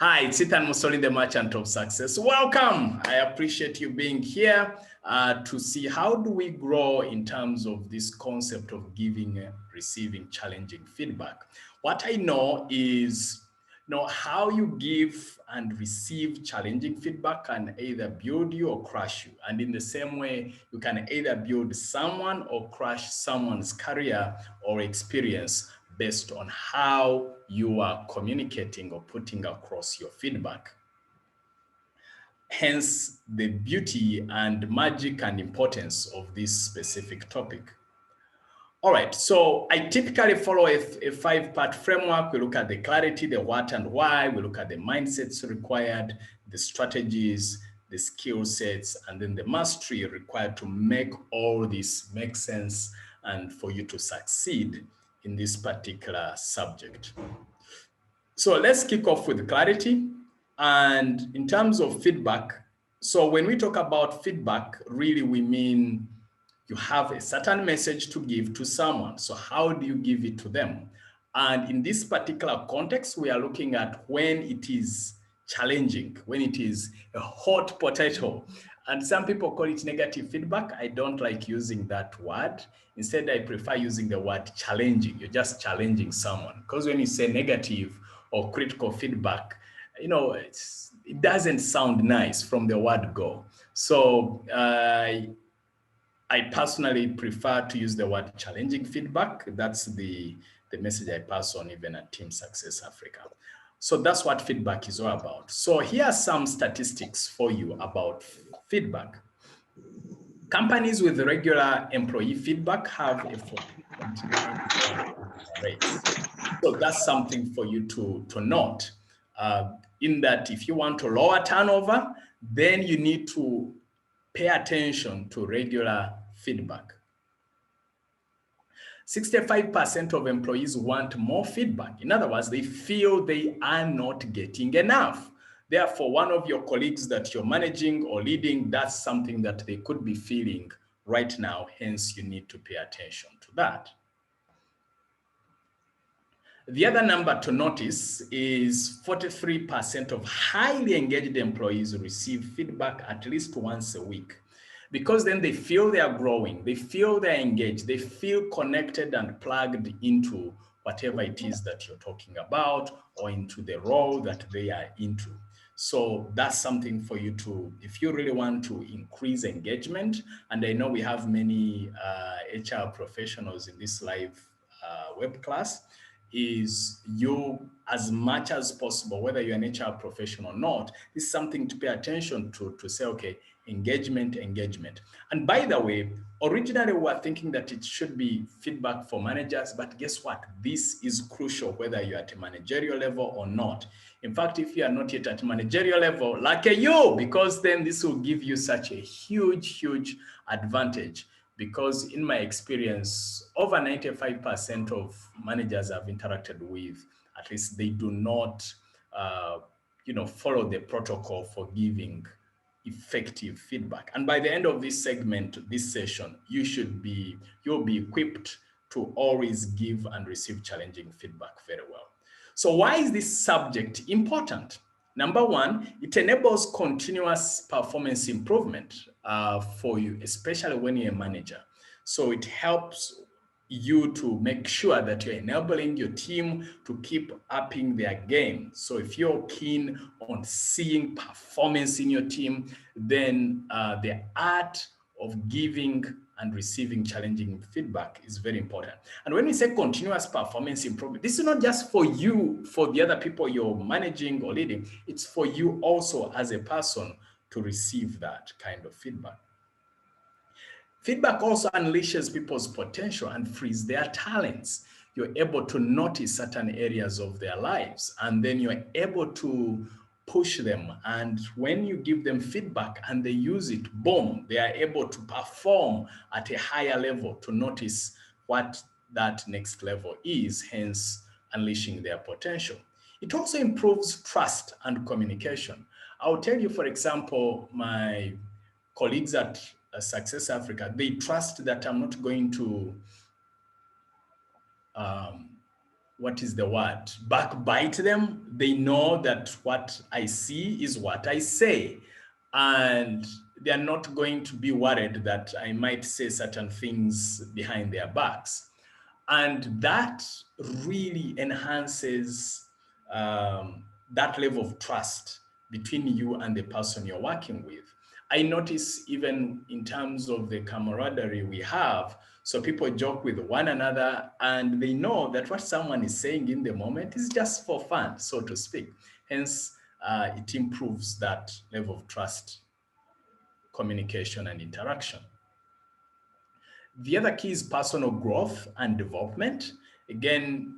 Hi, it's Ethan MUSOLINI, the Merchant of Success. Welcome. I appreciate you being here to see how do we grow in terms of this concept of giving, receiving challenging feedback. What I know is, how you give and receive challenging feedback can either build you or crush you. And in the same way, you can either build someone or crush someone's career or experience based on how you are communicating or putting across your feedback. Hence, the beauty and magic and importance of this specific topic. All right, so I typically follow a five-part framework. We look at the clarity, the what and why. We look at the mindsets required, the strategies, the skill sets, and then the mastery required to make all this make sense and for you to succeed in this particular subject. So let's kick off with clarity. And in terms of feedback, so when we talk about feedback, really we mean you have a certain message to give to someone. So how do you give it to them? And in this particular context, we are looking at when it is challenging, when it is a hot potato. And some people call it negative feedback. I don't like using that word. Instead, I prefer using the word challenging. You're just challenging someone. Because when you say negative or critical feedback, it doesn't sound nice from the word go. So I personally prefer to use the word challenging feedback. That's the message I pass on even at Team Success Africa. So that's what feedback is all about. So here are some statistics for you about feedback. Companies with regular employee feedback have a 14.9% rate. So that's something for you to note. In that if you want to lower turnover, then you need to pay attention to regular feedback. 65% of employees want more feedback. In other words, they feel they are not getting enough. Therefore, one of your colleagues that you're managing or leading, that's something that they could be feeling right now. Hence, you need to pay attention to that. The other number to notice is 43% of highly engaged employees receive feedback at least once a week, because then they feel they are growing, they feel they're engaged, they feel connected and plugged into whatever it is that you're talking about or into the role that they are into. So that's something for you to, if you really want to increase engagement, and I know we have many HR professionals in this live web class, is you, as much as possible, whether you're an HR professional or not, is something to pay attention to say, okay, engagement. And by the way, originally we were thinking that it should be feedback for managers, but guess what? This is crucial whether you're at a managerial level or not. In fact, if you are not yet at managerial level, lucky you, because then this will give you such a huge advantage. Because in my experience, over 95% of managers I've interacted with, at least they do not, follow the protocol for giving effective feedback. And by the end of this segment, this session, you'll be equipped to always give and receive challenging feedback very well. So why is this subject important? Number one, it enables continuous performance improvement for you, especially when you're a manager. So it helps you to make sure that you're enabling your team to keep upping their game. So if you're keen on seeing performance in your team, then the art of giving and receiving challenging feedback is very important. And when we say continuous performance improvement, this is not just for you, for the other people you're managing or leading, it's for you also as a person to receive that kind of feedback. Feedback also unleashes people's potential and frees their talents. You're able to notice certain areas of their lives, and then you're able to push them. And when you give them feedback and they use it, boom, they are able to perform at a higher level to notice what that next level is, hence unleashing their potential. It also improves trust and communication. I'll tell you, for example, my colleagues at Success Africa, they trust that I'm not going to what is the word? Backbite them. They know that what I see is what I say. And they're not going to be worried that I might say certain things behind their backs. And that really enhances that level of trust between you and the person you're working with. I notice even in terms of the camaraderie we have, so people joke with one another and they know that what someone is saying in the moment is just for fun, so to speak. Hence, it improves that level of trust, communication, and interaction. The other key is personal growth and development. Again,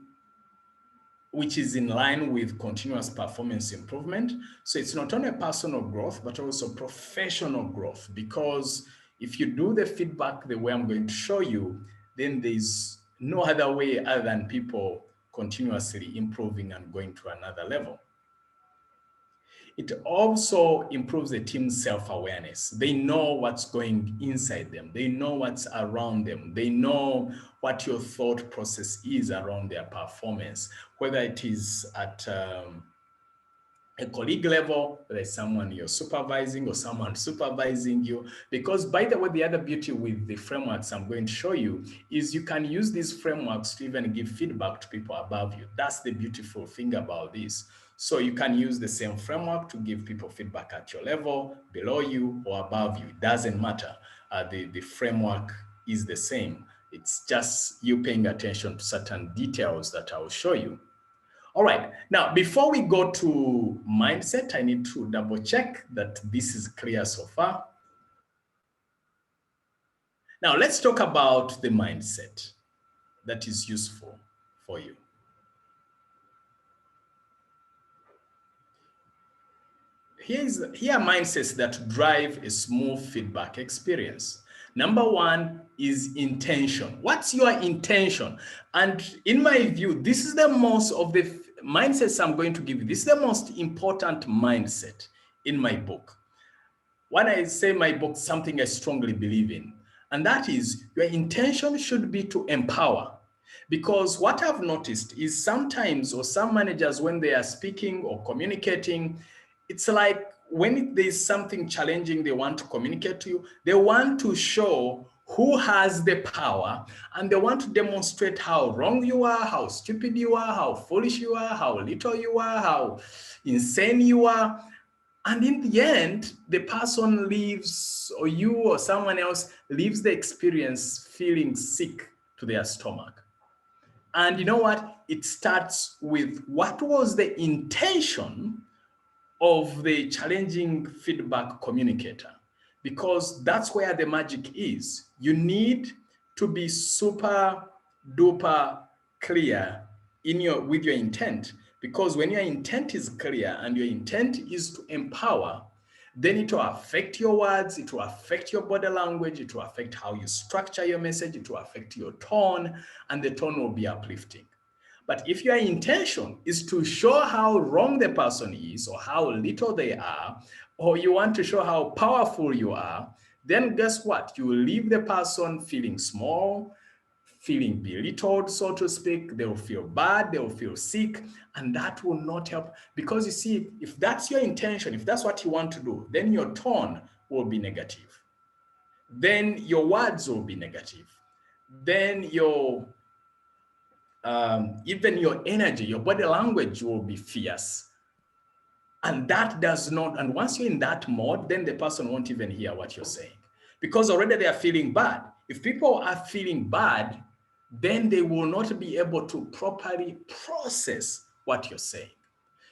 which is in line with continuous performance improvement. So it's not only personal growth, but also professional growth, because if you do the feedback the way I'm going to show you, then there's no other way other than people continuously improving and going to another level. It also improves the team's self-awareness. They know what's going inside them. They know what's around them. They know what your thought process is around their performance, whether it is at a colleague level, whether it's someone you're supervising or someone supervising you. Because by the way, the other beauty with the frameworks I'm going to show you is you can use these frameworks to even give feedback to people above you. That's the beautiful thing about this. So you can use the same framework to give people feedback at your level, below you, or above you. It doesn't matter. The framework is the same. It's just you paying attention to certain details that I will show you. All right, now before we go to mindset, I need to double check that this is clear so far. Now let's talk about the mindset that is useful for you. Here are mindsets that drive a smooth feedback experience. Number one is intention. What's your intention? And in my view, this is the most of the mindsets I'm going to give you. This is the most important mindset in my book. When I say my book, something I strongly believe in, and that is your intention should be to empower. Because what I've noticed is sometimes, or some managers, when they are speaking or communicating, it's like when there's something challenging they want to communicate to you, they want to show who has the power, and they want to demonstrate how wrong you are, how stupid you are, how foolish you are, how little you are, how insane you are. And in the end, the person leaves, or you or someone else leaves the experience feeling sick to their stomach. And you know what? It starts with what was the intention of the challenging feedback communicator, because that's where the magic is. You need to be super duper clear with your intent, because when your intent is clear and your intent is to empower, then it will affect your words, it will affect your body language, it will affect how you structure your message, it will affect your tone, and the tone will be uplifting. But if your intention is to show how wrong the person is, or how little they are, or you want to show how powerful you are, then guess what? You will leave the person feeling small, feeling belittled, so to speak. They will feel bad, they will feel sick, and that will not help. Because you see, if that's your intention, if that's what you want to do, then your tone will be negative. Then your words will be negative. Then even your energy, your body language will be fierce. And that does not, and once you're in that mode, then the person won't even hear what you're saying, because already they are feeling bad. If people are feeling bad, then they will not be able to properly process what you're saying.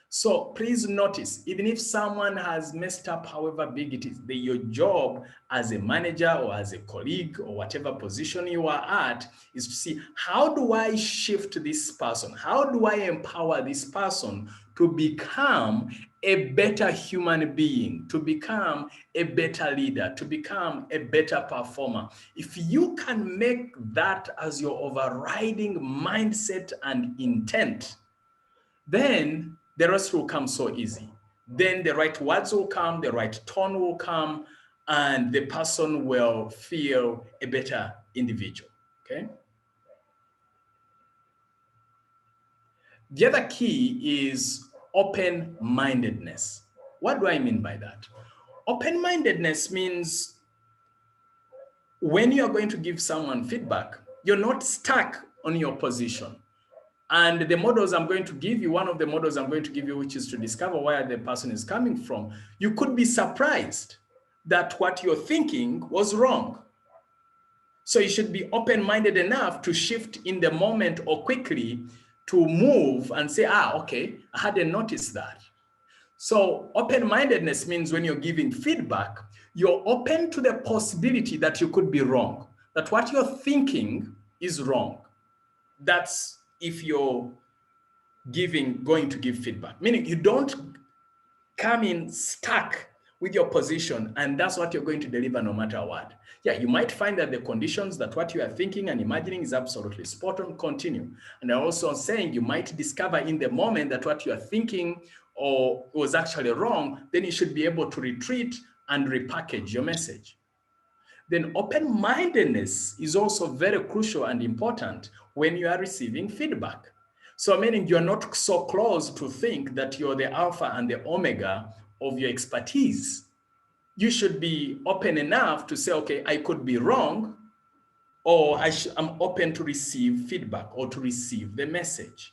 So please notice, even if someone has messed up, however big it is, your job as a manager or as a colleague or whatever position you are at is to see, how do I shift this person? How do I empower this person to become a better human being, to become a better leader, to become a better performer? If you can make that as your overriding mindset and intent, then the rest will come so easy. Then the right words will come, the right tone will come, and the person will feel a better individual, okay? The other key is open-mindedness. What do I mean by that? Open-mindedness means when you are going to give someone feedback, you're not stuck on your position. And the models I'm going to give you, one of the models I'm going to give you, which is to discover where the person is coming from, you could be surprised that what you're thinking was wrong. So you should be open-minded enough to shift in the moment or quickly to move and say, okay, I hadn't noticed that. So open-mindedness means when you're giving feedback, you're open to the possibility that you could be wrong, that what you're thinking is wrong. That's if you're going to give feedback, meaning you don't come in stuck with your position and that's what you're going to deliver no matter what. Yeah, you might find that the conditions that what you are thinking and imagining is absolutely spot on, continue. And I'm also saying you might discover in the moment that what you are thinking or was actually wrong, then you should be able to retreat and repackage your message. Then open-mindedness is also very crucial and important when you are receiving feedback. So meaning you're not so close to think that you're the alpha and the omega of your expertise. You should be open enough to say, okay, I could be wrong, or I'm open to receive feedback or to receive the message.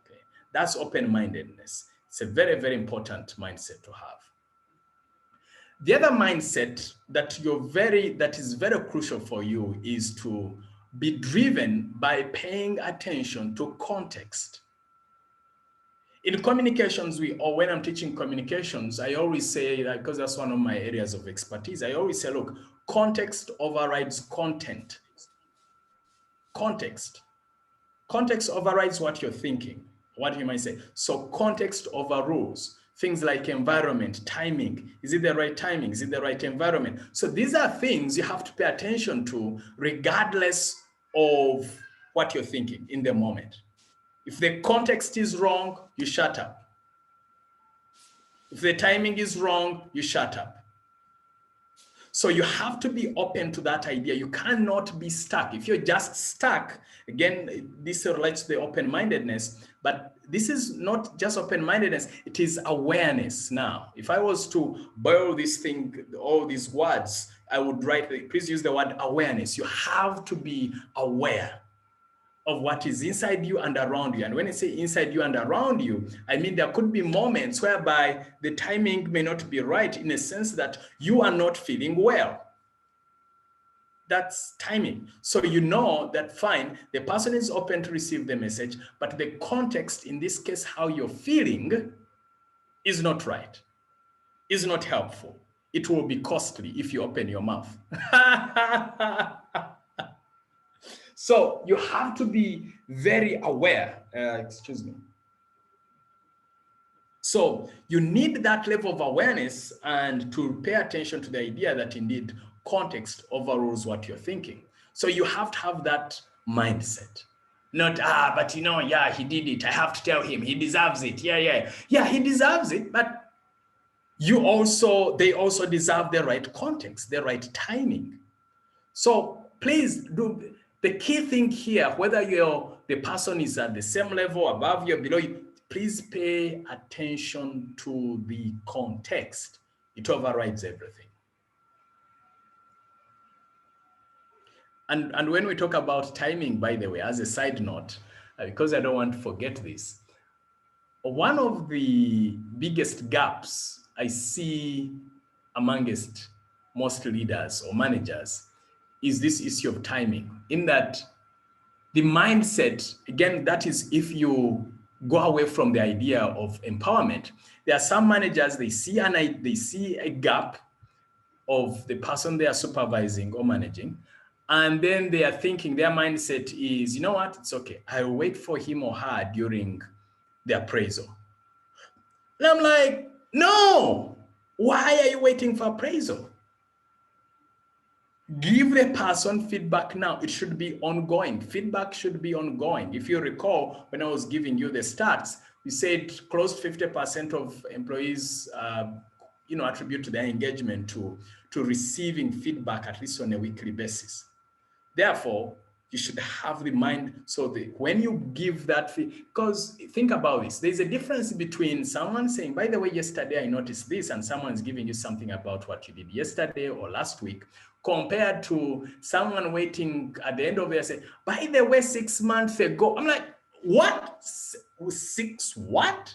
Okay. That's open-mindedness. It's a very, very important mindset to have. The other mindset that is very crucial for you is to be driven by paying attention to context. In communications, when I'm teaching communications, I always say, because that's one of my areas of expertise, I always say, look, context overrides content. Context overrides what you're thinking, what you might say. So context overrules. Things like environment, timing. Is it the right timing? Is it the right environment? So these are things you have to pay attention to regardless of what you're thinking in the moment. If the context is wrong, you shut up. If the timing is wrong, you shut up. So you have to be open to that idea. You cannot be stuck. If you're just stuck, again, this relates to the open-mindedness, but this is not just open-mindedness, it is awareness now. If I was to boil this thing, all these words, I would write, please use the word awareness. You have to be aware of what is inside you and around you. And when I say inside you and around you, I mean there could be moments whereby the timing may not be right in a sense that you are not feeling well. That's timing. So you know that fine, the person is open to receive the message, but the context, in this case, how you're feeling is not right, is not helpful. It will be costly if you open your mouth. So you have to be very aware, excuse me. So you need that level of awareness and to pay attention to the idea that indeed context overrules what you're thinking. So you have to have that mindset. Not, but you know, yeah, he did it. I have to tell him he deserves it. Yeah, he deserves it. But they also deserve the right context, the right timing. So please do. The key thing here, whether the person is at the same level, above you, below you, please pay attention to the context. It overrides everything. And when we talk about timing, by the way, as a side note, because I don't want to forget this, one of the biggest gaps I see amongst most leaders or managers is this issue of timing, in that the mindset, again, that is if you go away from the idea of empowerment, there are some managers, they see a gap of the person they are supervising or managing, and then they are thinking, their mindset is, you know what, it's okay, I'll wait for him or her during the appraisal. And I'm like, no, why are you waiting for appraisal? Give the person feedback now. It should be ongoing. Feedback should be ongoing. If you recall, when I was giving you the stats, we said close to 50% of employees attribute their engagement to receiving feedback at least on a weekly basis. Therefore, You should have the mind. So when you give that, because think about this, there's a difference between someone saying, by the way, yesterday I noticed this, and someone's giving you something about what you did yesterday or last week, compared to someone waiting at the end of it say, by the way, 6 months ago. I'm like, what? 6 what?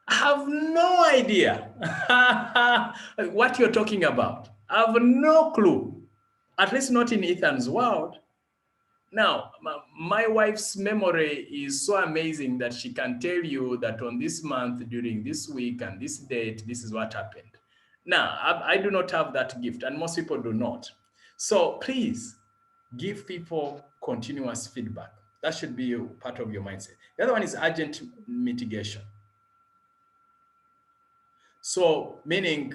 I have no idea what you're talking about. I have no clue, at least not in Ethan's world. Now, my wife's memory is so amazing that she can tell you that on this month, during this week and this date, this is what happened. Now, I do not have that gift, and most people do not. So please give people continuous feedback. That should be part of your mindset. The other one is urgent mitigation. So meaning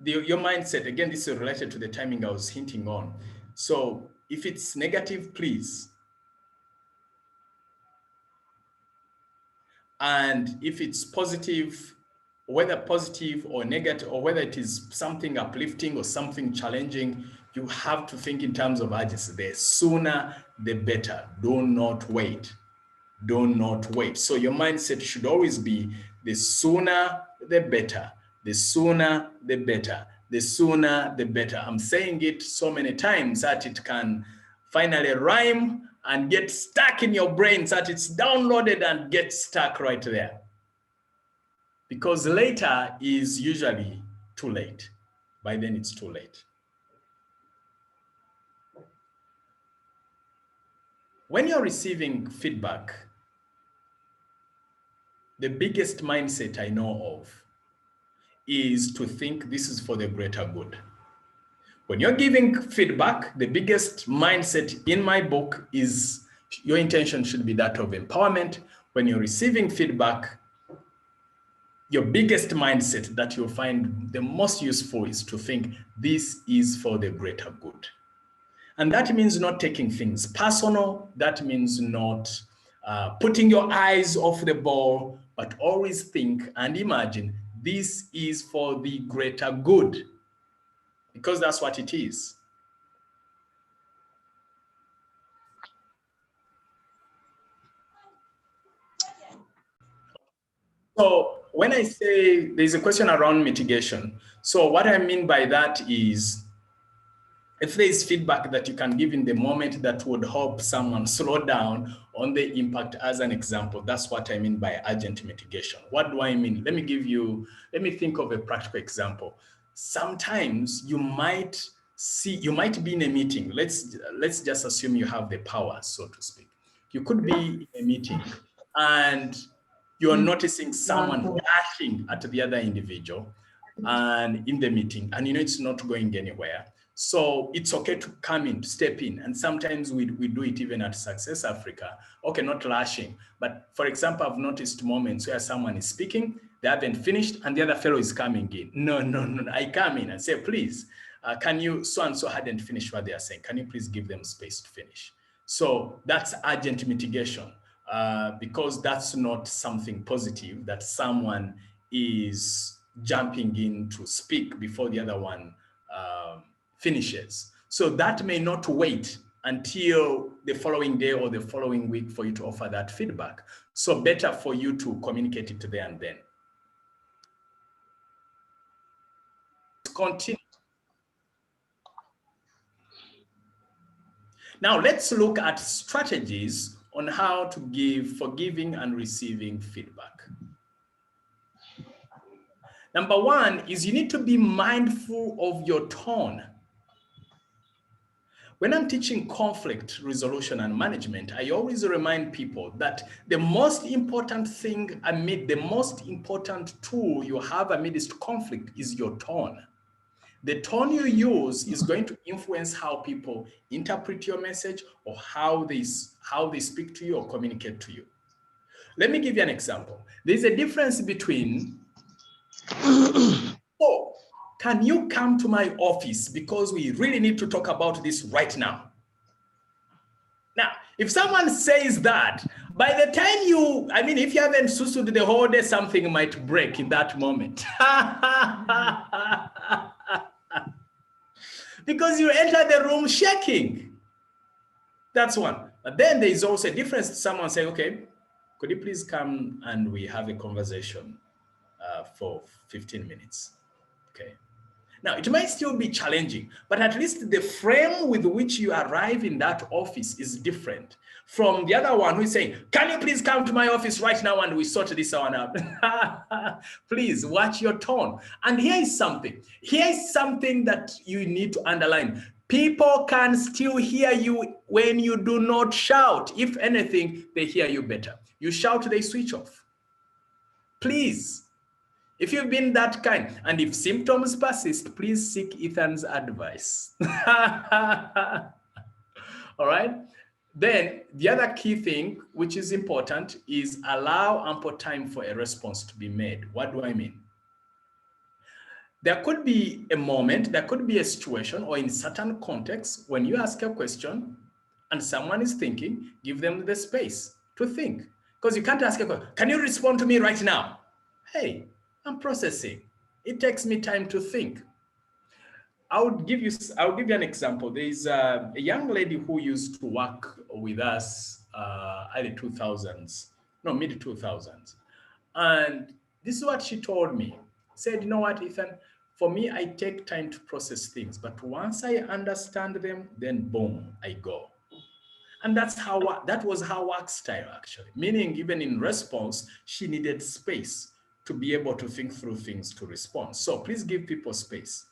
your mindset, again, this is related to the timing I was hinting on. So if it's negative, please. And if it's positive, whether positive or negative, or whether it is something uplifting or something challenging, you have to think in terms of urgency. The sooner, the better. Do not wait. Do not wait. So your mindset should always be the sooner, the better. The sooner, the better. The sooner, the better. I'm saying it so many times that it can finally rhyme and get stuck in your brain, so that it's downloaded and gets stuck right there. Because later is usually too late. By then it's too late. When you're receiving feedback, the biggest mindset I know of is to think this is for the greater good. When you're giving feedback, the biggest mindset in my book is your intention should be that of empowerment. When you're receiving feedback, your biggest mindset that you'll find the most useful is to think this is for the greater good. And that means not taking things personal. That means not putting your eyes off the ball, but always think and imagine this is for the greater good, because that's what it is. So when I say there's a question around mitigation, so what I mean by that is if there is feedback that you can give in the moment that would help someone slow down on the impact, as an example, that's what I mean by urgent mitigation. What do I mean? Let me think of a practical example. Sometimes you might be in a meeting. Let's just assume you have the power, so to speak. You could be in a meeting and you're noticing someone dashing at the other individual and in the meeting, and you know it's not going anywhere. So it's okay to come in, to step in. And sometimes we do it even at Success Africa. Okay, not lashing. But for example, I've noticed moments where someone is speaking, they haven't finished, and the other fellow is coming in. No. I come in and say, please, can you, so-and-so hadn't finished what they are saying. Can you please give them space to finish? So that's urgent mitigation, because that's not something positive that someone is jumping in to speak before the other one finishes. So that may not wait until the following day or the following week for you to offer that feedback. So better for you to communicate it there and then. Continue. Now let's look at strategies on how to give forgiving and receiving feedback. Number one is you need to be mindful of your tone. When I'm teaching conflict resolution and management, I always remind people that the most important thing the most important tool you have amidst conflict is your tone. The tone you use is going to influence how people interpret your message or how they speak to you or communicate to you. Let me give you an example. There's a difference between, oh, can you come to my office because we really need to talk about this right now? Now, if someone says that, by the time if you haven't susued the whole day, something might break in that moment. Because you enter the room shaking. That's one. But then there is also a difference to someone saying, okay, could you please come and we have a conversation for 15 minutes? Okay. Now, it might still be challenging, but at least the frame with which you arrive in that office is different from the other one who is saying, can you please come to my office right now and we sort this one out? Please watch your tone. And here is something that you need to underline. People can still hear you when you do not shout. If anything, they hear you better. You shout, they switch off. Please. If you've been that kind, and if symptoms persist, please seek Ethan's advice. All right? Then the other key thing, which is important, is allow ample time for a response to be made. What do I mean? There could be a moment, there could be a situation, or in certain contexts, when you ask a question and someone is thinking, give them the space to think. Because you can't ask a question, can you respond to me right now? Hey, I'm processing. It takes me time to think. I'll give you an example. There's a young lady who used to work with us early 2000s, no, mid 2000s. And this is what she told me. Said, you know what, Ethan, for me, I take time to process things, but once I understand them, then boom, I go. And that was her work style, actually. Meaning, even in response, she needed space to be able to think through things to respond. So please give people space.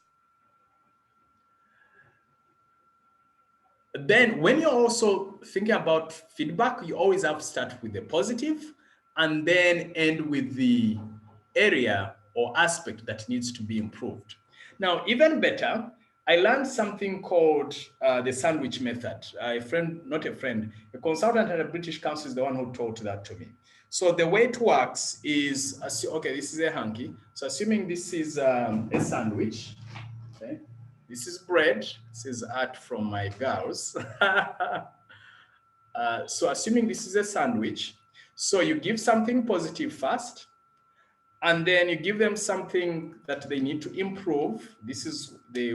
Then when you're also thinking about feedback, you always have to start with the positive and then end with the area or aspect that needs to be improved. Now, even better, I learned something called the sandwich method. A consultant at the British Council is the one who taught that to me. So the way it works is, okay, this is a hanky. So assuming this is a sandwich, okay, this is bread. This is art from my girls. So assuming this is a sandwich, so you give something positive first, and then you give them something that they need to improve. This is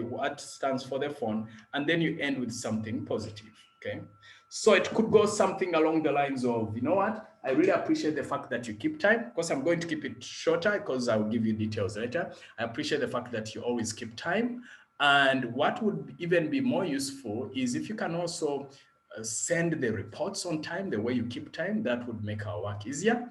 what stands for the phone, and then you end with something positive, okay? So it could go something along the lines of, you know what? I really appreciate the fact that you keep time. Of course, I'm going to keep it shorter because I'll give you details later. I appreciate the fact that you always keep time. And what would even be more useful is if you can also send the reports on time, the way you keep time, that would make our work easier.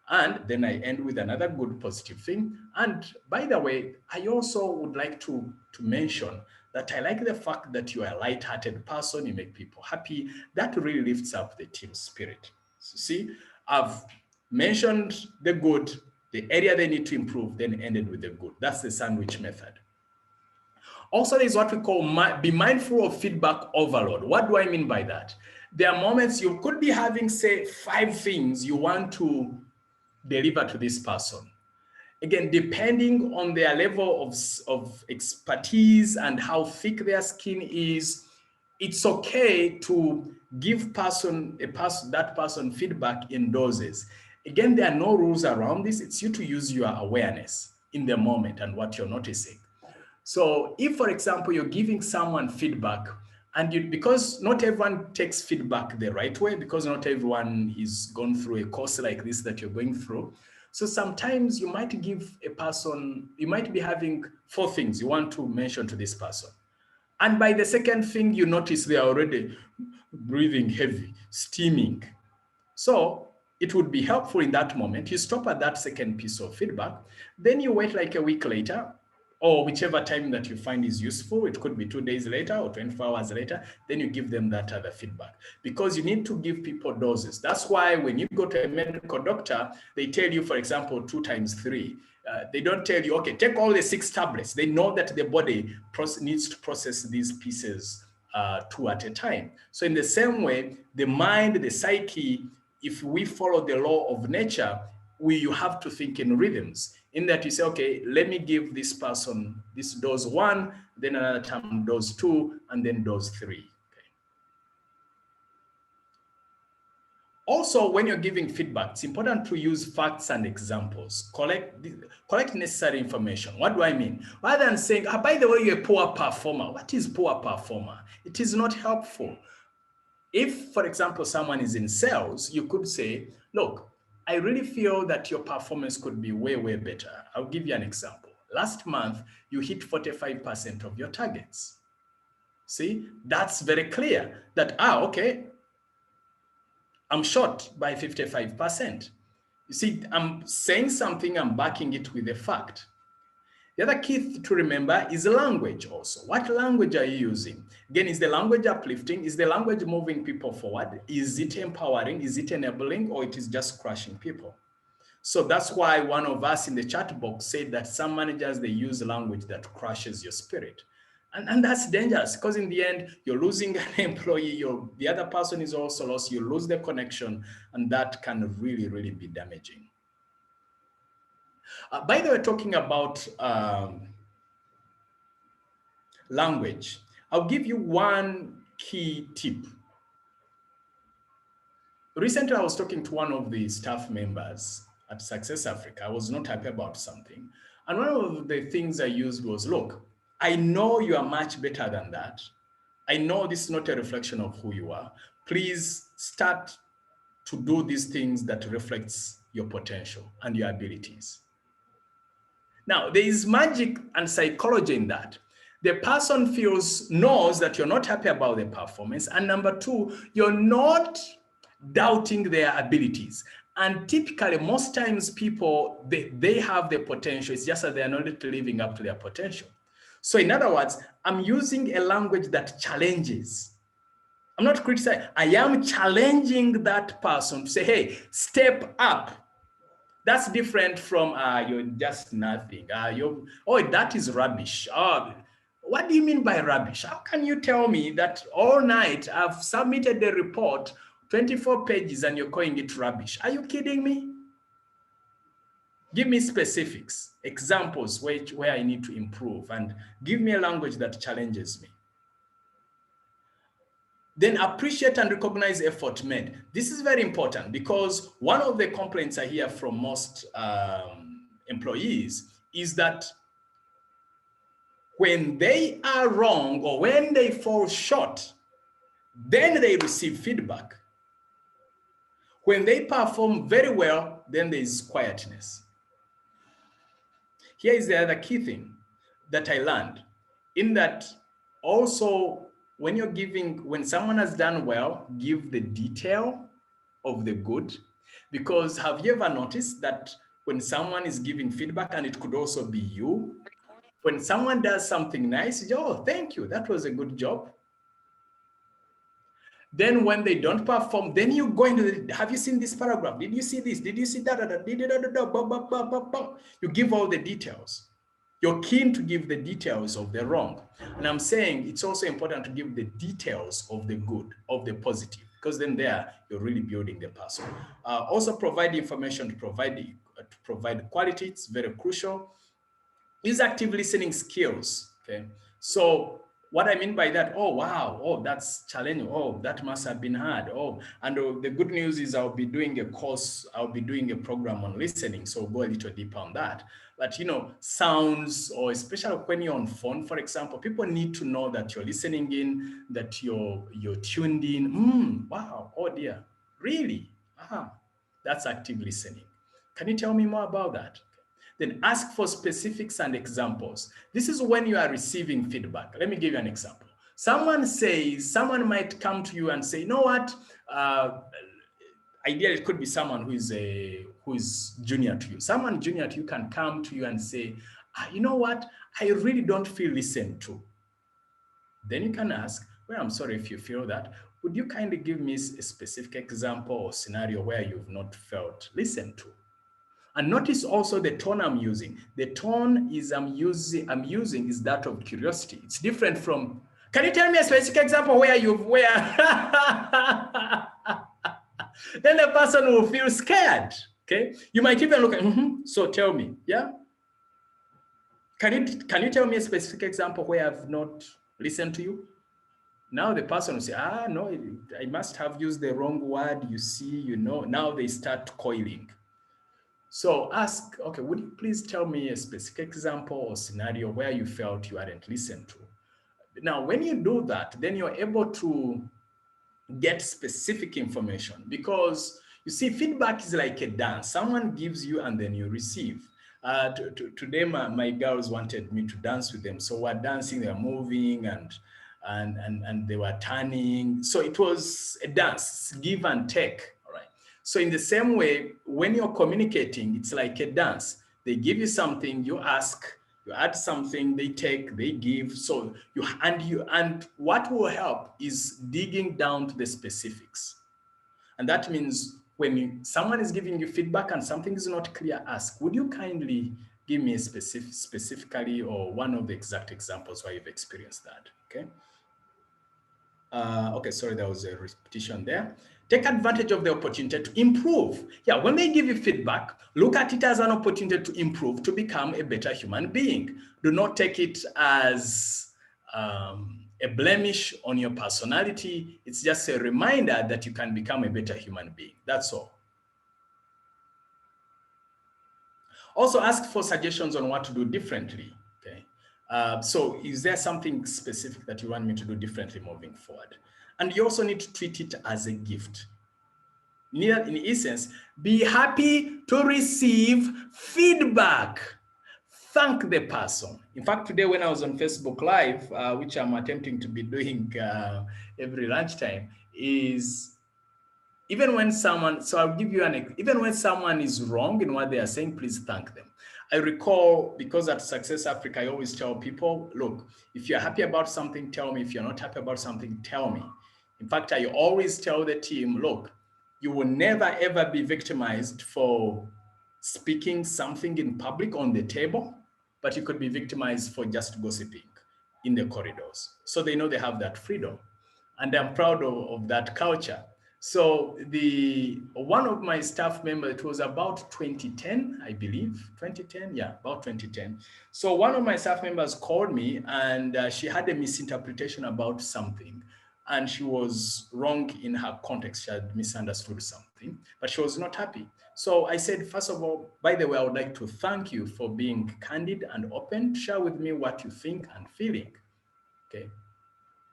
And then I end with another good positive thing. And by the way, I also would like to mention that I like the fact that you are a light-hearted person, you make people happy. That really lifts up the team spirit. So see, I've mentioned the good, the area they need to improve, then ended with the good. That's the sandwich method. Also, there's what we call be mindful of feedback overload. What do I mean by that? There are moments you could be having, say, 5 things you want to deliver to this person. Again, depending on their level of expertise and how thick their skin is, it's okay to give that person feedback in doses. Again, there are no rules around this. It's you to use your awareness in the moment and what you're noticing. So if, for example, you're giving someone feedback, and because not everyone takes feedback the right way, because not everyone is gone through a course like this that you're going through. So sometimes you might give a person, you might be having 4 things you want to mention to this person. And by the second thing, you notice they are already breathing heavy, steaming. So it would be helpful in that moment. You stop at that second piece of feedback. Then you wait like a week later, or whichever time that you find is useful. It could be 2 days later or 24 hours later. Then you give them that other feedback, because you need to give people doses. That's why when you go to a medical doctor, they tell you, for example, 2 times 3. They don't tell you, okay, take all the 6 tablets. They know that the body needs to process these pieces 2 at a time. So in the same way, the mind, the psyche, if we follow the law of nature, you have to think in rhythms, in that you say, okay, let me give this person this dose 1, then another time dose 2, and then dose 3. Okay. Also, when you're giving feedback, it's important to use facts and examples. Collect necessary information. What do I mean? Rather than saying, by the way, you're a poor performer. What is poor performer? It is not helpful. If, for example, someone is in sales, you could say, look, I really feel that your performance could be way, way better. I'll give you an example. Last month, you hit 45% of your targets. See, that's very clear that, okay, I'm short by 55%. You see, I'm saying something, I'm backing it with a fact. The other key to remember is language also. What language are you using? Again, is the language uplifting? Is the language moving people forward? Is it empowering? Is it enabling? Or it is just crushing people? So that's why one of us in the chat box said that some managers, they use language that crushes your spirit. And that's dangerous because in the end, you're losing an employee, the other person is also lost, you lose the connection, and that can really, really be damaging. By the way, talking about language, I'll give you one key tip. Recently, I was talking to one of the staff members at Success Africa. I was not happy about something. And one of the things I used was, look, I know you are much better than that. I know this is not a reflection of who you are. Please start to do these things that reflects your potential and your abilities. Now, there is magic and psychology in that. The person knows that you're not happy about their performance. And number two, you're not doubting their abilities. And typically, most times people, they have the potential. It's just that they are not living up to their potential. So in other words, I'm using a language that challenges. I'm not criticizing. I am challenging that person to say, hey, step up. That's different from you're just nothing. That is rubbish. What do you mean by rubbish? How can you tell me that all night I've submitted the report, 24 pages, and you're calling it rubbish? Are you kidding me? Give me specifics, examples where I need to improve, and give me a language that challenges me. Then appreciate and recognize effort made. This is very important because one of the complaints I hear from most employees is that when they are wrong or when they fall short, then they receive feedback. When they perform very well, then there is quietness. Here is the other key thing that I learned, in that also when someone has done well, give the detail of the good. Because have you ever noticed that when someone is giving feedback, and it could also be you, when someone does something nice, thank you, that was a good job. Then when they don't perform, then you go into have you seen this paragraph? Did you see this? Did you see that? You give all the details. You're keen to give the details of the wrong. And I'm saying it's also important to give the details of the good, of the positive, because then there you're really building the person. Also provide information to provide quality. It's very crucial. Use active listening skills. Okay. So what I mean by that, that's challenging. That must have been hard. And the good news is I'll be doing a program on listening. So go a little deeper on that. But, sounds, or especially when you're on phone, for example, people need to know that you're listening in, that you're tuned in. Wow. Oh dear. Really? That's active listening. Can you tell me more about that? Then ask for specifics and examples. This is when you are receiving feedback. Let me give you an example. Someone might come to you and say, you know what? Ideally, it could be someone who is junior to you. Someone junior to you can come to you and say, you know what? I really don't feel listened to. Then you can ask, well, I'm sorry if you feel that. Would you kindly give me a specific example or scenario where you've not felt listened to? And notice also the tone I'm using. The tone I'm using is that of curiosity. It's different from, can you tell me a specific example where then the person will feel scared. Okay. You might even look at, so tell me, yeah? Can you tell me a specific example where I've not listened to you? Now the person will say, no, I must have used the wrong word. You see, now they start coiling. So ask, okay, would you please tell me a specific example or scenario where you felt you hadn't listened to? Now, when you do that, then you're able to get specific information, because you see, feedback is like a dance. Someone gives you and then you receive. Today, my girls wanted me to dance with them. So we're dancing, they're moving, and they were turning. So it was a dance, give and take. All right. So in the same way, when you're communicating, it's like a dance. They give you something, you ask, you add something, they take, they give. So and what will help is digging down to the specifics. And that means when someone is giving you feedback and something is not clear, ask, would you kindly give me a specifically or one of the exact examples where you've experienced that, okay? Okay, sorry, there was a repetition there. Take advantage of the opportunity to improve. Yeah, when they give you feedback, look at it as an opportunity to improve, to become a better human being. Do not take it as a blemish on your personality. It's just a reminder that you can become a better human being. That's all. Also ask for suggestions on what to do differently, okay? So is there something specific that you want me to do differently moving forward? And you also need to treat it as a gift. In essence, be happy to receive feedback. Thank the person. In fact, today when I was on Facebook Live, which I'm attempting to be doing every lunchtime, is even when someone, so I'll give you even when someone is wrong in what they are saying, please thank them. I recall, because at Success Africa, I always tell people, look, if you're happy about something, tell me. If you're not happy about something, tell me. In fact, I always tell the team, look, you will never, ever be victimized for speaking something in public on the table, but you could be victimized for just gossiping in the corridors. So they know they have that freedom. And I'm proud of that culture. So one of my staff members, it was about 2010, I believe, 2010, yeah, about 2010. So one of my staff members called me and she had a misinterpretation about something. And she was wrong in her context. She had misunderstood something, but she was not happy. So I said, first of all, by the way, I would like to thank you for being candid and open. Share with me what you think and feeling, okay?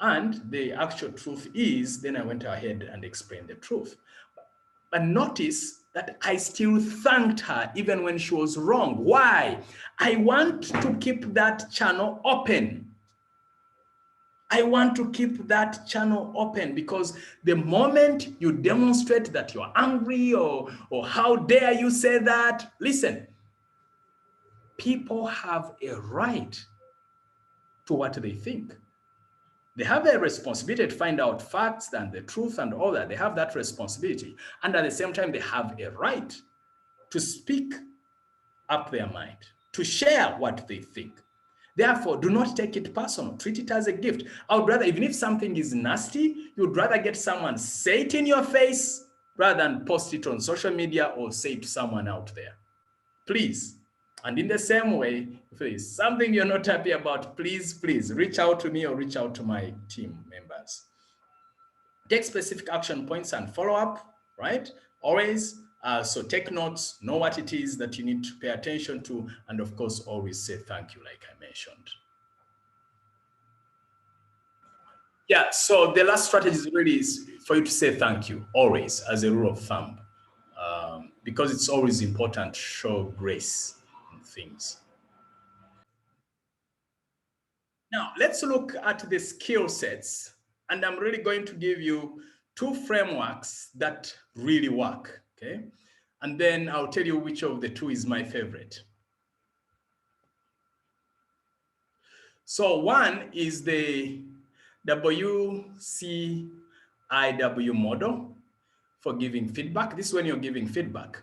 And the actual truth is, then I went ahead and explained the truth. But notice that I still thanked her even when she was wrong. Why? I want to keep that channel open. I want to keep that channel open, because the moment you demonstrate that you're angry or how dare you say that, listen, people have a right to what they think. They have a responsibility to find out facts and the truth and all that. They have that responsibility. And at the same time, they have a right to speak up their mind, to share what they think. Therefore, do not take it personal. Treat it as a gift. I would rather, even if something is nasty, you'd rather get someone say it in your face rather than post it on social media or say it to someone out there. Please. And in the same way, if there is something you're not happy about, please reach out to me or reach out to my team members. Take specific action points and follow up, right? Always. So take notes, know what it is that you need to pay attention to, and of course, always say thank you, like I mentioned. Yeah, so the last strategy really is for you to say thank you, always, as a rule of thumb, because it's always important to show grace in things. Now, let's look at the skill sets, and I'm really going to give you 2 frameworks that really work, okay? And then I'll tell you which of the 2 is my favorite. So one is the WCIW model for giving feedback. This is when you're giving feedback.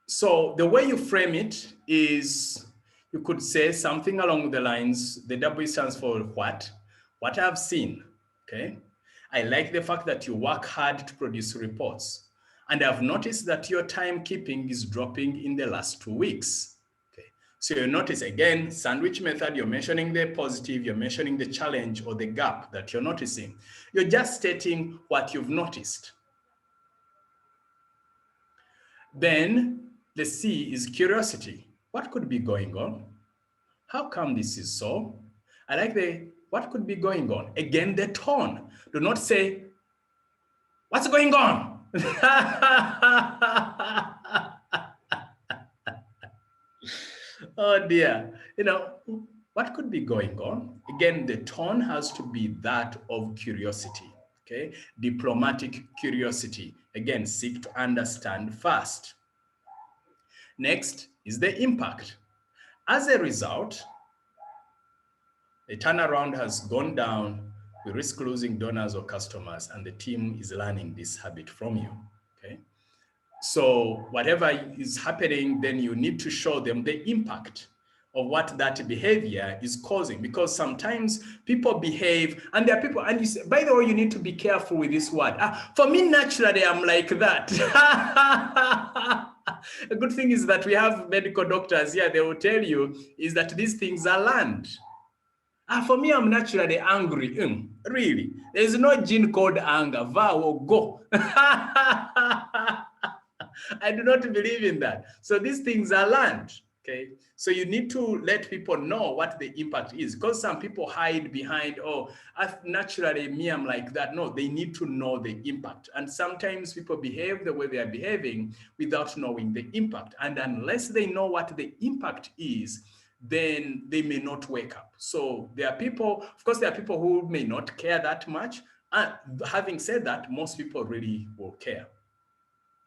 So the way you frame it is, you could say something along the lines, the W stands for what I've seen, okay? I like the fact that you work hard to produce reports. And I've noticed that your timekeeping is dropping in the last 2 weeks. Okay. So you notice, again, sandwich method, you're mentioning the positive, you're mentioning the challenge or the gap that you're noticing. You're just stating what you've noticed. Then the C is curiosity. What could be going on? How come this is so? I like the what could be going on? Again, the tone. Do not say, what's going on? Oh dear. What could be going on? Again, the tone has to be that of curiosity. Okay, diplomatic curiosity. Again, seek to understand first. Next is the impact. As a result, the turnaround has gone down. We risk losing donors or customers, and the team is learning this habit from you. Okay, so whatever is happening, then you need to show them the impact of what that behavior is causing, because sometimes people behave, and there are people, and you say, by the way, you need to be careful with this word. For me, naturally, I'm like that. A good thing is that we have medical doctors here. They will tell you is that these things are learned. For me, I'm naturally angry. Really, there is no gene called anger. Va or go. I do not believe in that. So these things are learned. Okay, so you need to let people know what the impact is, because some people hide behind, oh, naturally me, I'm like that. No, they need to know the impact. And sometimes people behave the way they are behaving without knowing the impact. And unless they know what the impact is, then they may not wake up. So there are people, of course, there are people who may not care that much. And having said that, most people really will care.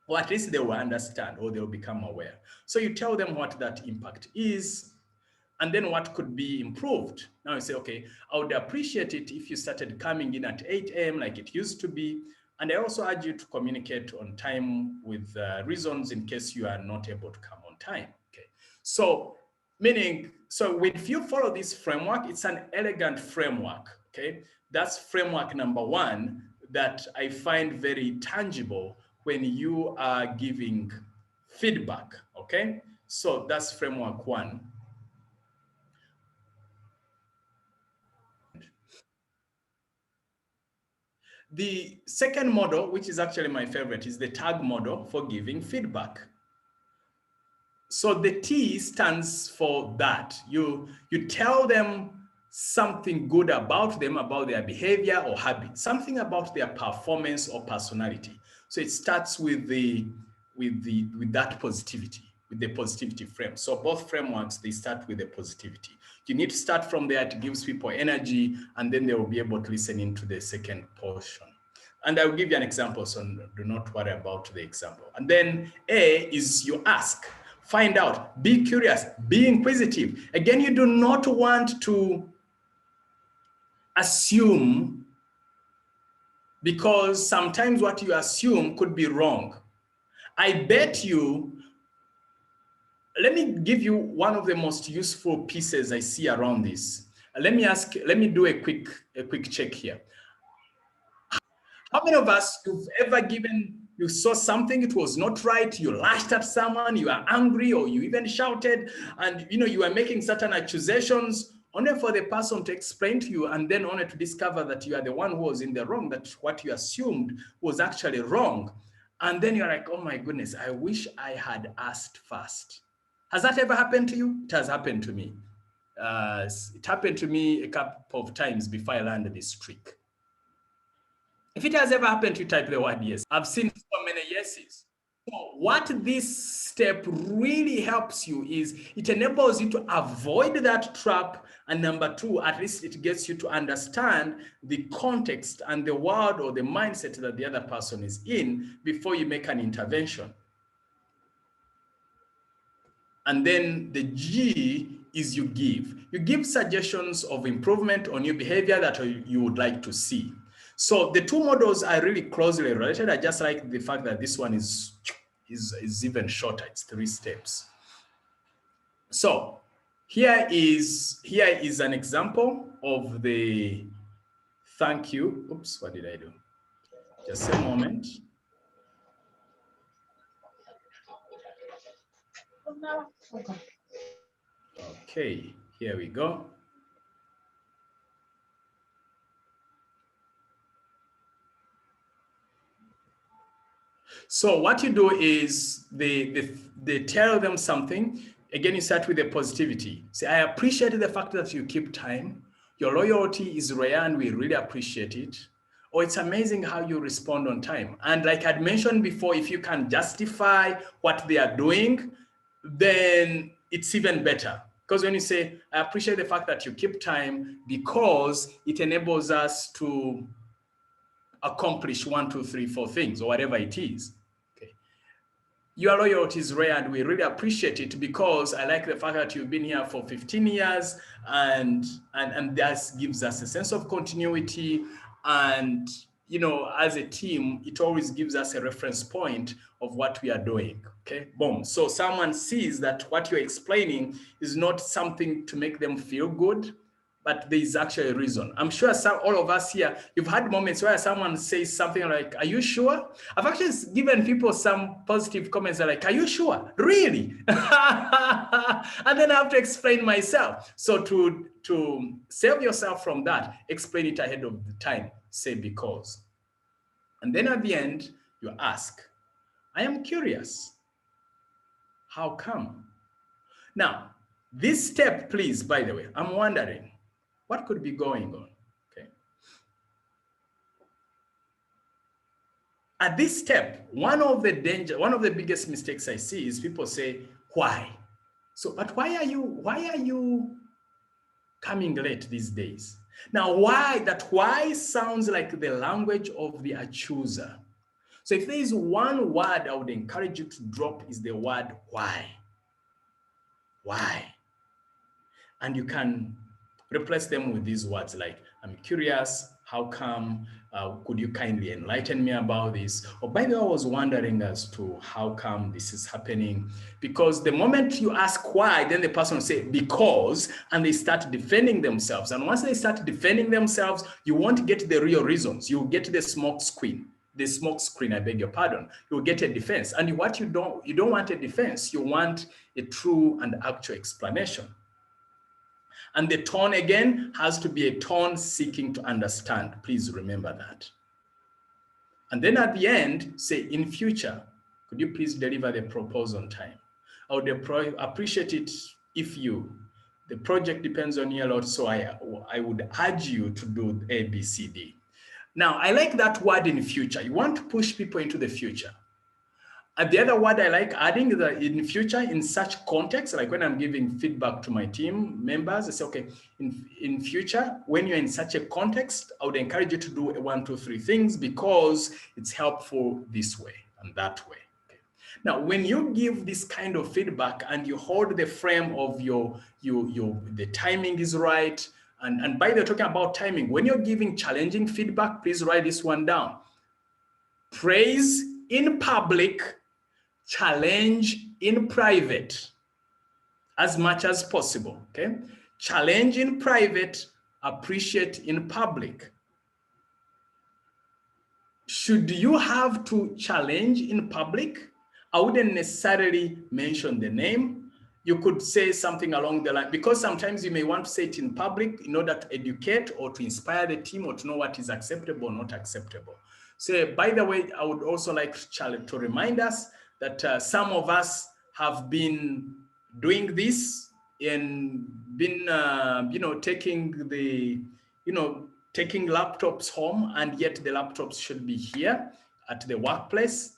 Or at least they will understand, or they'll become aware. So you tell them what that impact is, and then what could be improved. Now you say, okay, I would appreciate it if you started coming in at 8 a.m. like it used to be. And I also urge you to communicate on time with reasons in case you are not able to come on time. Okay. So meaning, so if you follow this framework, it's an elegant framework. Okay. That's framework number one that I find very tangible when you are giving feedback. Okay. So that's framework one. The second model, which is actually my favorite, is the tag model for giving feedback. So the T stands for that. You tell them something good about them, about their behavior or habit, something about their performance or personality. So it starts with that positivity, with the positivity frame. So both frameworks, they start with the positivity. You need to start from there. It gives people energy, and then they will be able to listen into the second portion. And I'll give you an example, so do not worry about the example. And then A is you ask, find out, be curious, be inquisitive. Again, you do not want to assume, because sometimes what you assume could be wrong. I bet you, let me give you one of the most useful pieces I see around this. Let me do a quick check here. How many of us you've ever you saw something, it was not right, you lashed at someone, you are angry, or you even shouted, and you are making certain accusations, only for the person to explain to you, and then only to discover that you are the one who was in the wrong, that what you assumed was actually wrong. And then you're like, oh my goodness, I wish I had asked first. Has that ever happened to you? It has happened to me. It happened to me a couple of times before I learned this trick. If it has ever happened to you, type the word yes. I've seen so many yeses. So what this step really helps you is it enables you to avoid that trap. And number two, at least it gets you to understand the context and the word or the mindset that the other person is in before you make an intervention. And then the G is you give. You give suggestions of improvement on your behavior that you would like to see. So the two models are really closely related. I just like the fact that this one is even shorter. It's 3 steps. So here is an example of the thank you. Oops, what did I do? Just a moment. Okay, here we go. So what you do is they tell them something. Again, you start with the positivity. Say, I appreciate the fact that you keep time. Your loyalty is rare and we really appreciate it. Or it's amazing how you respond on time. And like I'd mentioned before, if you can justify what they are doing, then it's even better. Because when you say, I appreciate the fact that you keep time because it enables us to accomplish 1, 2, 3, 4 things, or whatever it is. Okay. Your loyalty is rare and we really appreciate it because I like the fact that you've been here for 15 years and that gives us a sense of continuity. And, you know, as a team, it always gives us a reference point of what we are doing. Okay, boom. So someone sees that what you're explaining is not something to make them feel good, but there is actually a reason. I'm sure all of us here, you've had moments where someone says something like, are you sure? I've actually given people some positive comments like, are you sure? Really? And then I have to explain myself. So to save yourself from that, explain it ahead of the time. Say because. And then at the end, you ask, I am curious. How come? Now, this step, please, by the way, I'm wondering, what could be going on? Okay. At this step, one of the biggest mistakes I see is people say, why? So, but why are you coming late these days? Now, why sounds like the language of the accuser. So if there is one word I would encourage you to drop is the word why. Why? And you can replace them with these words like, I'm curious, how come, could you kindly enlighten me about this? Or by the way, I was wondering as to how come this is happening. Because the moment you ask why, then the person will say because, and they start defending themselves. And once they start defending themselves, you won't get the real reasons. You'll get the smoke screen. I beg your pardon. You'll get a defense. And what you don't want a defense, you want a true and actual explanation. And the tone, again, has to be a tone seeking to understand. Please remember that. And then at the end, say, in future, could you please deliver the proposal on time? I would appreciate it if the project depends on you a lot, so I would urge you to do A, B, C, D. Now, I like that word in future. You want to push people into the future. And the other word I like adding is that in future, in such context, like when I'm giving feedback to my team members, I say, okay, in future, when you're in such a context, I would encourage you to do 1, 2, 3 things because it's helpful this way and that way. Okay. Now, when you give this kind of feedback and you hold the frame of the timing is right, and by the way, talking about timing, when you're giving challenging feedback, please write this one down. Praise in public, challenge in private as much as possible, okay? Challenge in private, appreciate in public. Should you have to challenge in public? I wouldn't necessarily mention the name. You could say something along the line, because sometimes you may want to say it in public in order to educate or to inspire the team or to know what is acceptable or not acceptable. So by the way, I would also like to remind us that some of us have been doing this and been, taking laptops home, and yet the laptops should be here at the workplace.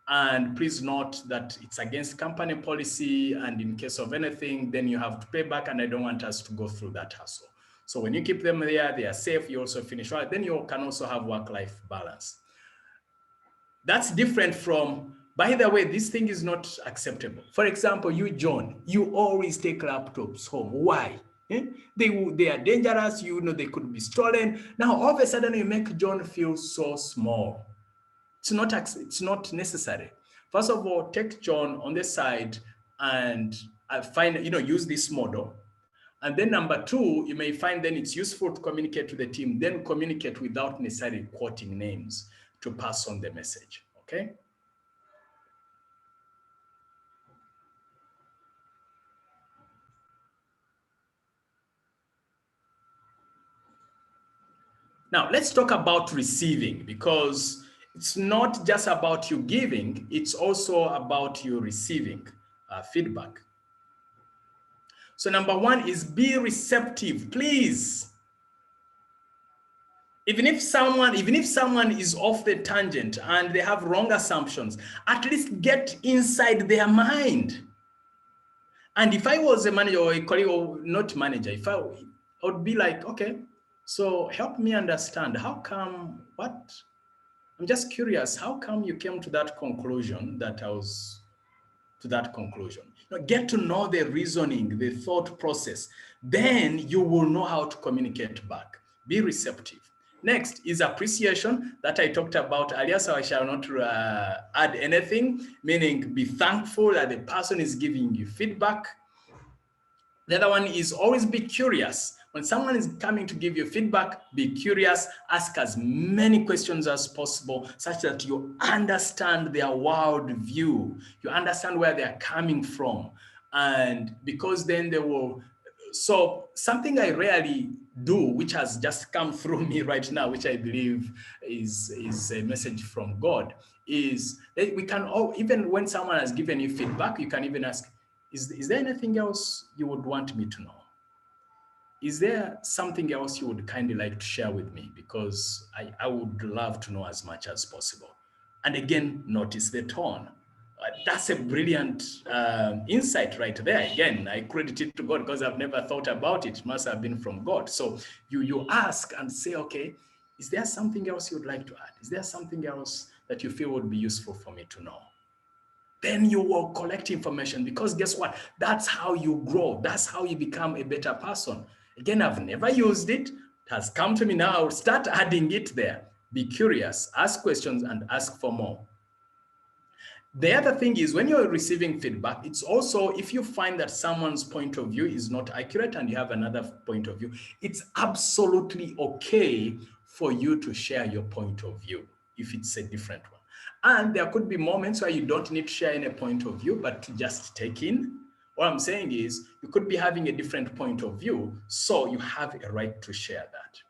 And please note that it's against company policy, and in case of anything, then you have to pay back, and I don't want us to go through that hassle. So when you keep them there, they are safe, you also finish right, then you can also have work-life balance. That's different from, by the way, this thing is not acceptable. For example, you, John, you always take laptops home. Why? They are dangerous, they could be stolen. Now, all of a sudden, you make John feel so small. It's not necessary. First of all, take John on the side and use this model. And then number 2, you may find then it's useful to communicate to the team, then communicate without necessarily quoting names to pass on the message, okay? Now, let's talk about receiving, because it's not just about you giving, it's also about you receiving feedback. So number 1 is be receptive, please. Even if someone is off the tangent and they have wrong assumptions, at least get inside their mind. And if I was a manager or a colleague, or not manager, I would be like, okay, so help me understand, how come, I'm just curious, how come you came to that conclusion get to know the reasoning, the thought process. Then you will know how to communicate back. Be receptive. Next is appreciation that I talked about earlier, so I shall not add anything, meaning be thankful that the person is giving you feedback. The other one is always be curious. When someone is coming to give you feedback, be curious, ask as many questions as possible such that you understand their world view, you understand where they're coming from. And because then they will, so something I rarely do, which has just come through me right now, which I believe is a message from God, is that we can all, even when someone has given you feedback, you can even ask, is there anything else you would want me to know? Is there something else you would kindly like to share with me? Because I would love to know as much as possible. And again, notice the tone. That's a brilliant insight right there. Again, I credit it to God because I've never thought about it. It must have been from God. So you ask and say, okay, is there something else you would like to add? Is there something else that you feel would be useful for me to know? Then you will collect information, because guess what? That's how you grow. That's how you become a better person. Again, I've never used it. It has come to me now. I'll start adding it there. Be curious, ask questions, and ask for more. The other thing is, when you're receiving feedback, it's also, if you find that someone's point of view is not accurate and you have another point of view, it's absolutely okay for you to share your point of view if it's a different one. And there could be moments where you don't need to share any point of view, but to just take in. What I'm saying is, you could be having a different point of view, so you have a right to share that.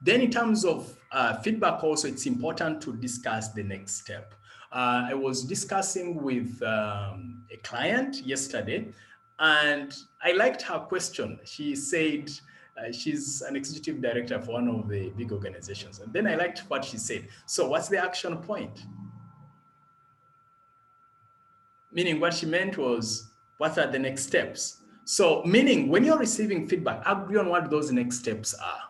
Then in terms of feedback also, it's important to discuss the next step. I was discussing with a client yesterday, and I liked her question. She said, she's an executive director for one of the big organizations. And then I liked what she said. So what's the action point? Meaning what she meant was, what are the next steps? So meaning when you're receiving feedback, agree on what those next steps are.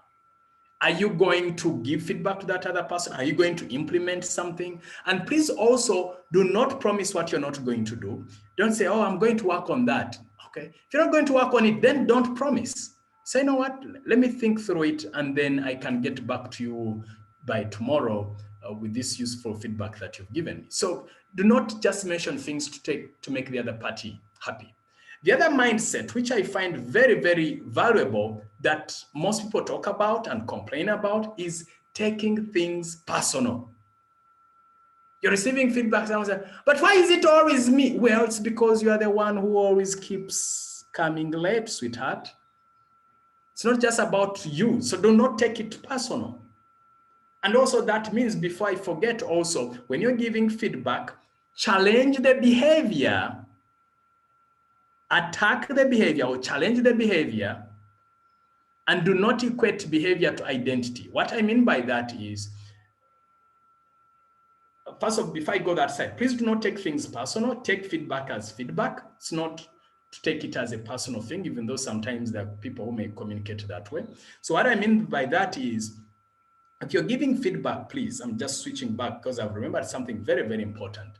Are you going to give feedback to that other person? Are you going to implement something? And please also do not promise what you're not going to do. Don't say, oh, I'm going to work on that. Okay. If you're not going to work on it, then don't promise. Say, you know what, let me think through it, and then I can get back to you by tomorrow with this useful feedback that you've given me. So do not just mention things to make the other party happy. The other mindset, which I find very, very valuable, that most people talk about and complain about, is taking things personal. You're receiving feedback, someone says, but why is it always me? Well, it's because you are the one who always keeps coming late, sweetheart. It's not just about you, so do not take it personal. And also that means, before I forget also, when you're giving feedback, challenge the behavior. Attack the behavior or challenge the behavior, and do not equate behavior to identity. What I mean by that is, first of all, before I go that side, please do not take things personal. Take feedback as feedback. It's not to take it as a personal thing, even though sometimes there are people who may communicate that way. So what I mean by that is, if you're giving feedback, please, I'm just switching back because I've remembered something very, very important.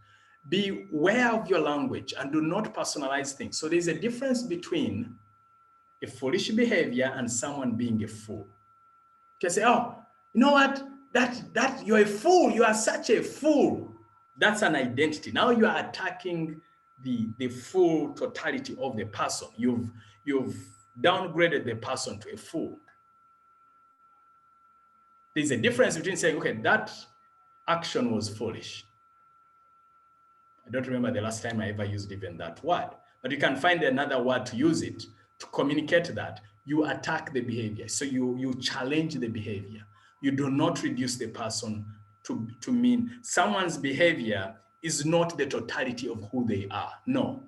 Be aware of your language and do not personalize things. So there's a difference between a foolish behavior and someone being a fool. You can say, oh, you know what? That you're a fool. You are such a fool. That's an identity. Now you are attacking the full totality of the person. You've downgraded the person to a fool. There's a difference between saying, okay, that action was foolish. I don't remember the last time I ever used even that word, but you can find another word to use it to communicate that. You attack the behavior. So you challenge the behavior. You do not reduce the person to mean someone's behavior is not the totality of who they are. No,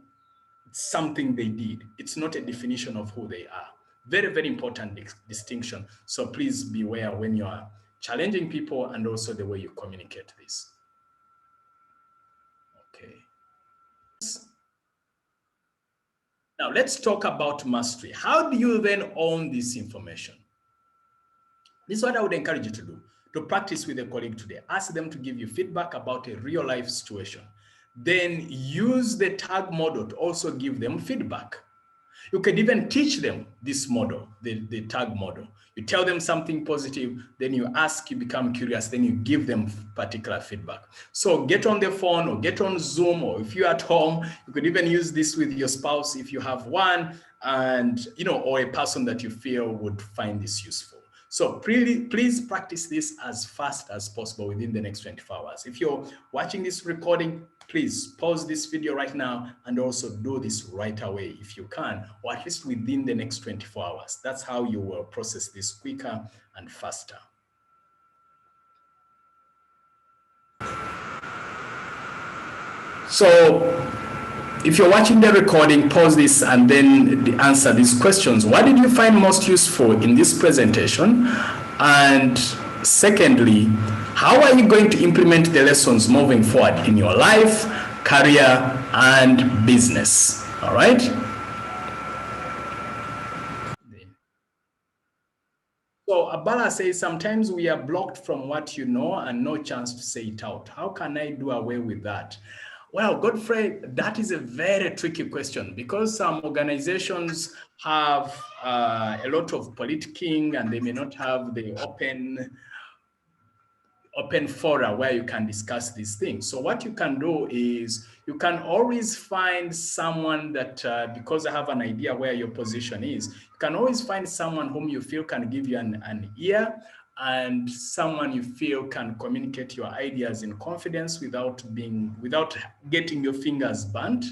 it's something they did. It's not a definition of who they are. Very, very important distinction. So please beware when you are challenging people and also the way you communicate this. Okay. Now let's talk about mastery. How do you then own this information? This is what I would encourage you to do, to practice with a colleague today. Ask them to give you feedback about a real life situation. Then use the tag model to also give them feedback. You can even teach them this model, the tag model. You tell them something positive, then you ask, you become curious, then you give them particular feedback. So get on the phone or get on Zoom, or if you're at home, you could even use this with your spouse if you have one, and or a person that you feel would find this useful. So please practice this as fast as possible within the next 24 hours. If you're watching this recording, please pause this video right now and also do this right away if you can, or at least within the next 24 hours. That's how you will process this quicker and faster. So if you're watching the recording, pause this and then answer these questions. What did you find most useful in this presentation? And secondly, how are you going to implement the lessons moving forward in your life, career, and business? All right? So Abala says, sometimes we are blocked from what you know and no chance to say it out. How can I do away with that? Well, Godfrey, that is a very tricky question, because some organizations have a lot of politicking and they may not have the open fora where you can discuss these things. So what you can do is you can always find someone that, because I have an idea where your position is, you can always find someone whom you feel can give you an ear, and someone you feel can communicate your ideas in confidence without getting your fingers burnt.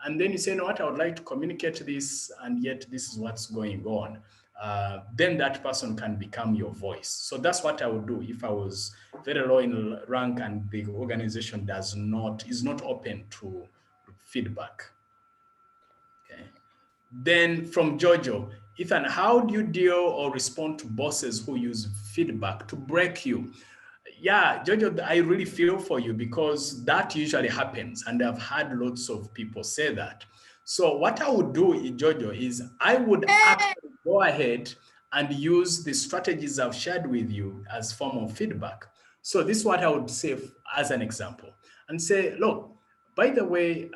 And then you say, you know what, I would like to communicate this, and yet this is what's going on. Then that person can become your voice. So that's what I would do if I was very low in rank and the organization is not open to feedback. Okay. Then from Jojo, Ethan, how do you deal or respond to bosses who use feedback to break you? Yeah, Jojo, I really feel for you, because that usually happens, and I've had lots of people say that. So what I would do, Jojo, is I would actually go ahead and use the strategies I've shared with you as form of feedback. So this is what I would say as an example, and say, look, by the way,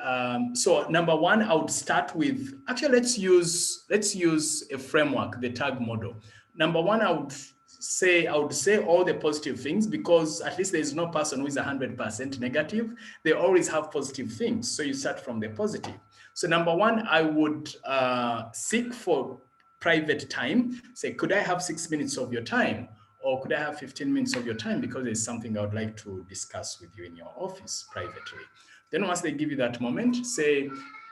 so number one, I would start with, actually, let's use a framework, the tag model. Number one, I would say all the positive things, because at least there is no person who is 100% negative. They always have positive things. So you start from the positive. So number one, I would seek for private time. Say, could I have 6 minutes of your time? Or could I have 15 minutes of your time? Because there's something I would like to discuss with you in your office privately. Then once they give you that moment,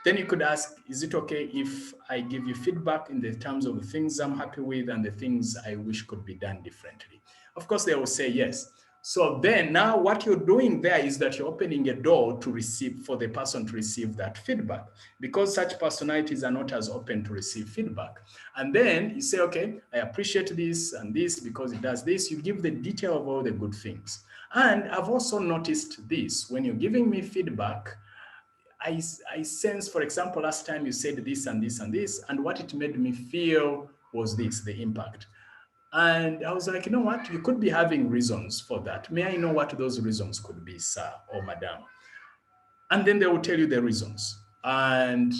then you could ask, is it okay if I give you feedback in the terms of the things I'm happy with and the things I wish could be done differently? Of course, they will say yes. So then now what you're doing there is that you're opening a door for the person to receive that feedback, because such personalities are not as open to receive feedback. And then you say, okay, I appreciate this and this because it does this. You give the detail of all the good things. And I've also noticed this, when you're giving me feedback, I sense, for example, last time you said this and this and this, and what it made me feel was this, the impact. And I was like, you know what, you could be having reasons for that. May I know what those reasons could be, sir or madam? And then they will tell you the reasons. And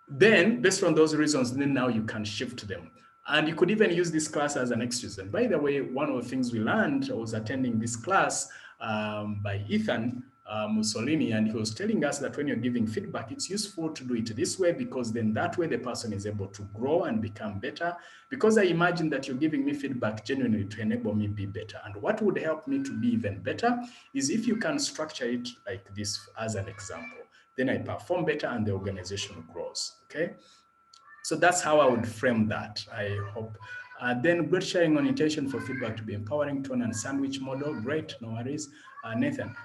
then based on those reasons, then now you can shift them. And you could even use this class as an excuse. And by the way, one of the things we learned, I was attending this class by Ethan MUSOLINI, and he was telling us that when you're giving feedback, it's useful to do it this way, because then that way the person is able to grow and become better. Because I imagine that you're giving me feedback genuinely to enable me be better. And what would help me to be even better is if you can structure it like this as an example. Then I perform better and the organization grows, okay? So that's how I would frame that, I hope. Then great sharing on intention for feedback to be empowering, tone and sandwich model, great, no worries. Nathan,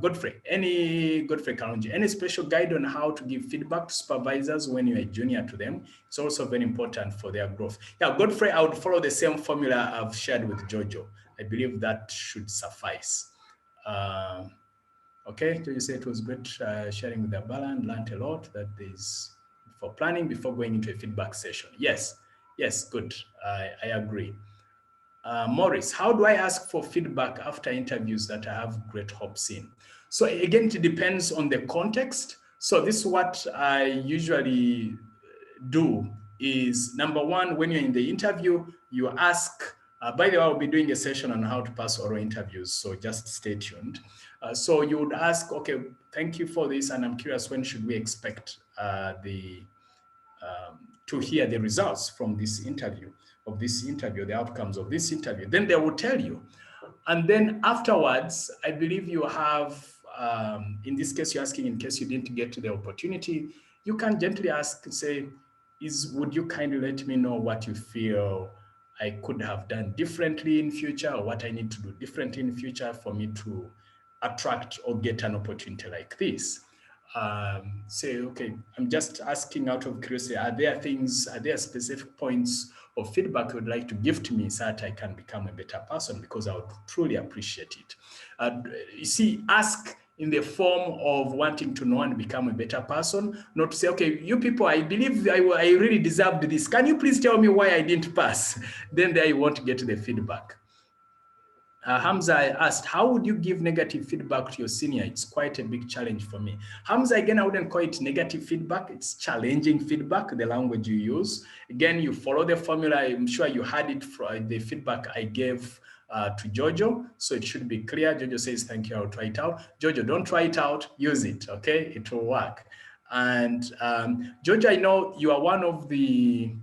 Godfrey Kalonji, any special guide on how to give feedback to supervisors when you are junior to them? It's also very important for their growth. Yeah, Godfrey, I would follow the same formula I've shared with Jojo. I believe that should suffice. Okay, Jojo said it was great sharing with the Balan, learned a lot that there's for planning before going into a feedback session. Yes, good. I agree. Maurice, how do I ask for feedback after interviews that I have great hopes in? So again, it depends on the context. So this is what I usually do is, number one, when you're in the interview, you ask, by the way, I'll be doing a session on how to pass oral interviews, so just stay tuned. So you would ask, okay, thank you for this, and I'm curious, when should we expect to hear the results from this interview, the outcomes of this interview? Then they will tell you. And then afterwards, I believe you have, in this case, you're asking in case you didn't get to the opportunity, you can gently ask, say, would you kindly let me know what you feel I could have done differently in future, or what I need to do differently in future for me to attract or get an opportunity like this? Say, okay, I'm just asking out of curiosity, are there specific points of feedback you would like to give to me so that I can become a better person, because I would truly appreciate it. You see, ask in the form of wanting to know and become a better person, not to say, okay, you people, I believe I really deserved this. Can you please tell me why I didn't pass? Then there you won't get the feedback. Hamza asked, how would you give negative feedback to your senior? It's quite a big challenge for me. Hamza, again, I wouldn't call it negative feedback. It's challenging feedback, the language you use. Again, you follow the formula. I'm sure you had it from the feedback I gave to Jojo. So it should be clear. Jojo says, thank you, I'll try it out. Jojo, don't try it out, use it, okay? It will work. And Jojo, I know you are one of the